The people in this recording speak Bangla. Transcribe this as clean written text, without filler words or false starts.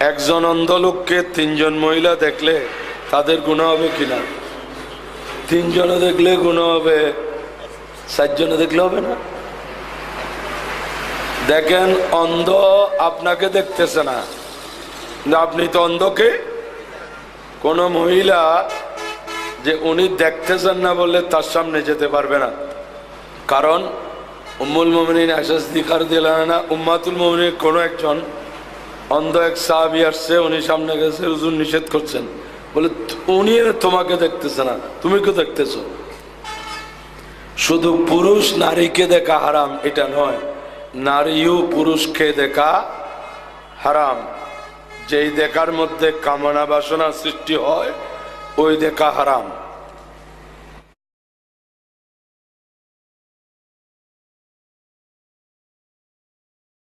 একজন অন্ধ লোককে তিনজন মহিলা দেখলে তাদের গুনাহ হবে কিনা? তিনজনে দেখলে গুনাহ হবে, চারজনে দেখলে হবে না? দেখেন, অন্ধ আপনাকে দেখতেছে না, আপনি তো অন্ধকে। কোন মহিলা যে উনি দেখতেছেন না বললে তার সামনে যেতে পারবে না, কারণ উম্মুল মুমিনিন আয়েশা সিদ্দিকা রাদিয়াল্লাহু আনহা উম্মাতুল মুমিনিন কোন একজন অন্ধ এক সাহাবী আসছে, উনি সামনে গেছে, হুজুর নিষেধ করছেন, বলে উনি তোমাকে দেখতেছে না, তুমি কেউ দেখতেছো। শুধু পুরুষ নারীকে দেখা হারাম এটা নয়, নারীও পুরুষকে দেখা হারাম। যেই দেখার মধ্যে কামনা বাসনা সৃষ্টি হয় ওই দেখা হারাম।